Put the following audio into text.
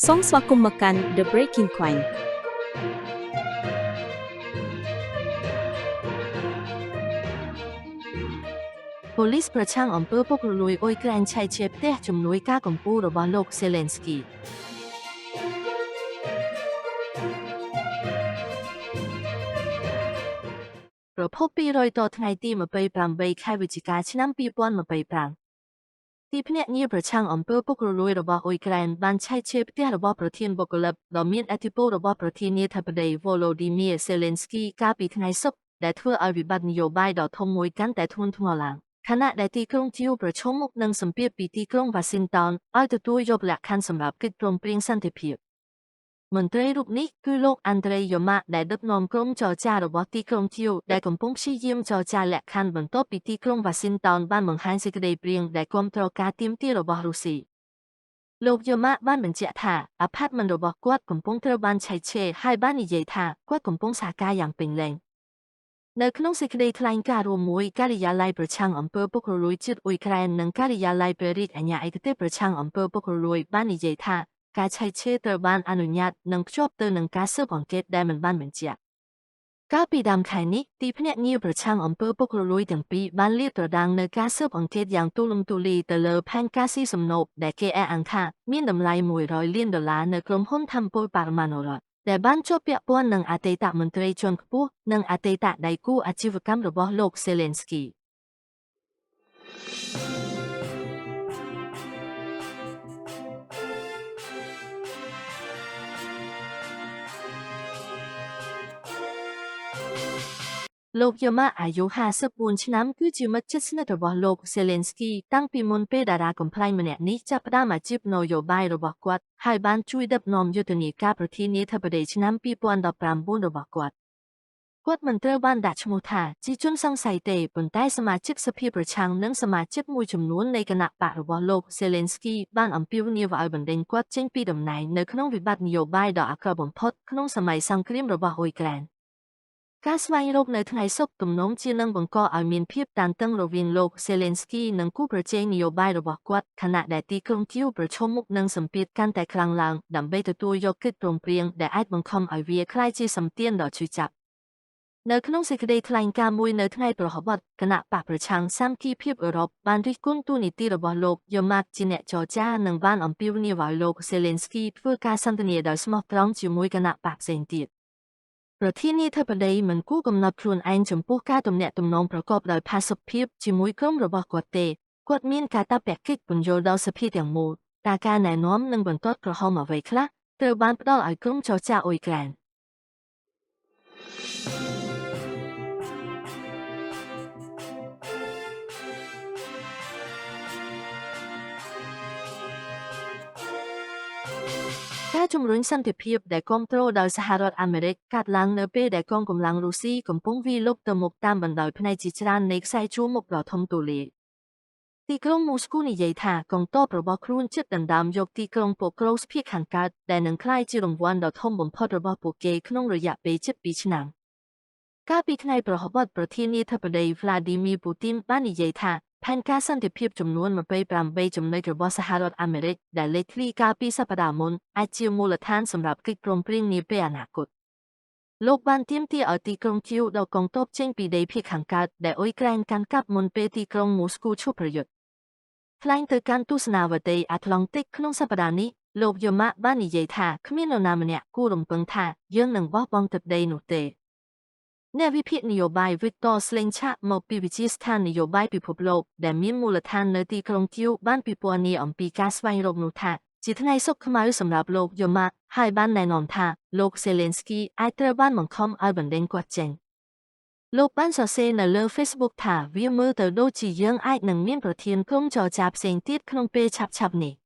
សូមស្វាគមន៍មកកាន់ The Breaking Coin ប៉ូលីសប្រឆាំងអំពើពុករលួយអ៊ុយក្រែនឆៃជាផ្ទះជំនួយការកម្ពុជារបស់លោក Zelensky ប្រភព200តថ្ងៃទី28ខែវិច្ឆិកាឆ្នាំ2025ទីភ្នាក់ងារប្រឆាំងអំពើពុករលួយរបស់អ៊ុយក្រែនបានឆៃជាផ្ទះរបស់ប្រធានបុគ្គលិកដ៏មានឥទ្ធិពលរបស់ប្រធានាធិបតី Volodymyr Zelensky កាលពីថ្ងៃសុក្រដែលធ្វើឲ្យវិបត្តិនយោបាយដ៏ធំមួយកាន់តែធ្ងន់ធ្ងរឡើងខណៈដែលទីក្រុងជីវប្រឈមមុខនឹងសម្ពាធពីទីក្រុង Washington ឲ្យទទួលយកលក្ខខណ្ឌសម្រាប់កិច្ចព្រមព្រៀងសន្តិភាពមន្ត្រីរូបនេះគឺលោក Andrei Yermak ដែលដឹកនាំក្រុមចរចារបស់ទីក្រុងជីវដែលកំពុងព្យាយាមចរចាលក្ខខណ្ឌបន្ទាប់ពីទីក្រុង Washington បានបង្ហាញសេចក្តីព្រាងដែលគាំទ្រការទាមទាររបស់រុស្ស៊ីលោក Yermak បានបញ្ជាក់ថាអាផាតមិនរបស់គាត់កំពុងត្រូវបានឆៃឆេរហើយបាននិយាយថាគាត់កំពុងសហការយ៉ាងពេញលេញនៅក្នុងសេចក្តីថ្លែងការណ៍រួមមួយការិយាល័យប្រឆាំងអំពើពុករលួយជាតិអ៊ុយក្រែននិងការិយាល័យព្រះរាជអាជ្ញាឯកទេសប្រឆាំងអំពើពុករលួយបាននិយាយថាការឆៃឆេរត្រូវបានអនុញ្ញាតនិងភ្ជាប់ទៅនឹងការស៊ើបអង្កេតដែលមិនបានបញ្ជាក់កាលពីដើមខែនេះទីភ្នាក់ងារប្រឆាំងអំពើពុករលួយទាំងពីរបានលាតត្រដាងនៅការស៊ើបអង្កេតយ៉ាងទូលំទូលាយទៅលើផែនការស៊ីសំណូកដែលគេអះអាងថាមានតម្លៃ$100 លាននៅក្រុមហ៊ុនថាមពលបរិមាណរដ្ឋដែលបានជាប់ពាក់ព័ន្ធនឹងអតីតមន្ត្រីជាន់ខ្ពស់និងអតីតដៃគូអាជីវកម្មរបស់លោក Zelensky លោក Yermak អាយុ54ឆ្នាំគឺជាមិត្តជិតស្និទ្ធរបស់លោក Zelensky តាំងពីមុនពេលតារាកំ pl ម្នាក់នេះចាប់ផ្ដើមអាជីពនយោបាយរបស់គាត់ហើយបានជួយដឹកនាំយុទ្ធនាការប្រធានាធិបតីឆ្នាំ2019របស់គាត់មិនត្រូវបានដាក់ឈ្មោះថាជាជនសង្ស័យទេប៉ុន្តែសមាជិកសភាប្រឆាំងនិងសមាជិកមួយចំនួននៃគណៈបករបស់លោក Zelensky បានអំពាវនាវឲ្យបណ្តេញគាត់ចេញពីតំណែងនៅក្នុងវិបត្តិនយោបាយដ៏អាក្រក់បំផុតក្នុងសម័យសង្គ្រាមរបស់អ៊ុយក្រែនការស្វែងរកនៅថ្ងៃសុក្រទំនងជានឹងបង្កឲ្យមានភាពតានតឹងរវាងលោក Zelensky និងគូប្រជែងនយោបាយរបស់គាត់ខណៈដែលទីក្រុងគៀវប្រឈមមុខនឹងសម្ពាធកាន់តែខ្លាំងឡើងដើម្បីទទួលយកកិច្ចព្រមព្រៀងដែលអាចបង្ខំឲ្យវាក្លាយជាសម្ពាធដ៏ឈឺចាប់នៅក្នុងសេចក្តីថ្លែងការណ៍មួយនៅថ្ងៃប្រហ័សបទគណៈបកប្រឆាំងសាមគ្គីភាពអឺរ៉ុបបានរិះគន់តួនាទីរបស់លោក Yermak ជាអ្នកចរចានិងបានអំពាវនាវឲ្យលោក Zelensky ធ្វើការសន្ទនាដោយស្មោះត្រង់ជាមួយគណៈបកផ្សេងទៀតប្រធានាធិបតីមិនគួរកំណត់ខ្លួនឯងចំពោះការទំនាក់ទំនងប្រកបដោយផាសុកភាពជាមួយក្រុមរបស់គាត់ទេគាត់មានកាតព្វកិច្ចពន្យល់ដល់សភាទាំងមូលតើការណែនាំនិងបន្ទាត់ក្រហមអ្វីខ្លះត្រូវបានផ្ដល់ឲ្យក្រុមចរចាអ៊ុយក្រែនការជំរុញសន្តិភាពដែលគាំទ្រដោយសហរដ្ឋអាមេរិកកាត់ឡើងនៅពេលដែលកងកម្លាំងរុស្ស៊ីកំពុងវាយលុកទៅមុខតាមបណ្ដោយផ្នែកជាច្រើននៃខ្សែជួរមុខដ៏ធំទូលាយទីក្រុងមូស្គូនិយាយថាកងទ័ពរបស់ខ្លួនជិតដណ្ដើមយកទីក្រុងប៉ូក្រូសភាគខាងកើតដែលនឹងក្លាយជារង្វាន់ដ៏ធំបំផុតរបស់ពួកគេក្នុងរយៈពេលជិត2ឆ្នាំកាលពីថ្ងៃប្រហ័សបទប្រធានាធិបតី Vladimir Putin បាននិយាយថាផែនការសន្តិភាពចំនួន28ចំណុចរបស់សហរដ្ឋអាមេរិកដែលលេចធ្លាយកាលពីសប្តាហ៍មុនអាចជាមូលដ្ឋានសម្រាប់កិច្ចព្រមព្រៀងនាពេលអនាគតលោកបានទាមទារឲ្យទីក្រុងគៀវដកកងទ័ពចេញពីដីភាគខាងកើតដែលអ៊ុយក្រែនកាន់កាប់មុនពេលទីក្រុងមូស្គូឈប់ប្រយុទ្ធថ្លែងទៅកាន់ទស្សនាវដ្តីអាត្លង់តិកក្នុងសប្តាហ៍នេះលោក Yermak បាននិយាយថាគ្មាននរណាម្នាក់គួររំពឹងថាយើងនឹងបោះបង់ទឹកដីនោះទេអ្នកវិភាគនយោបាយ Victor Slenchak មកពីវិទ្យាស្ថាននយោបាយពិភពលោកដែលមានមូលដ្ឋាននៅទីក្រុងគៀវបានពិពណ៌នាអំពីការស្វែងរកនោះថាជាថ្ងៃសុក្រខ្មៅសម្រាប់លោក Yermak ហើយបានណែនាំថាលោក Zelensky អាចត្រូវបានបង្ខំឲ្យបណ្តេញគាត់ចេញលោកបានសរសេរនៅលើ Facebook ថាវាមើលទៅដូចជាយើងអាចនឹងមានប្រធានក្រុមចរចាផ្សេងទៀតក្នុងពេលឆាប់ៗនេះ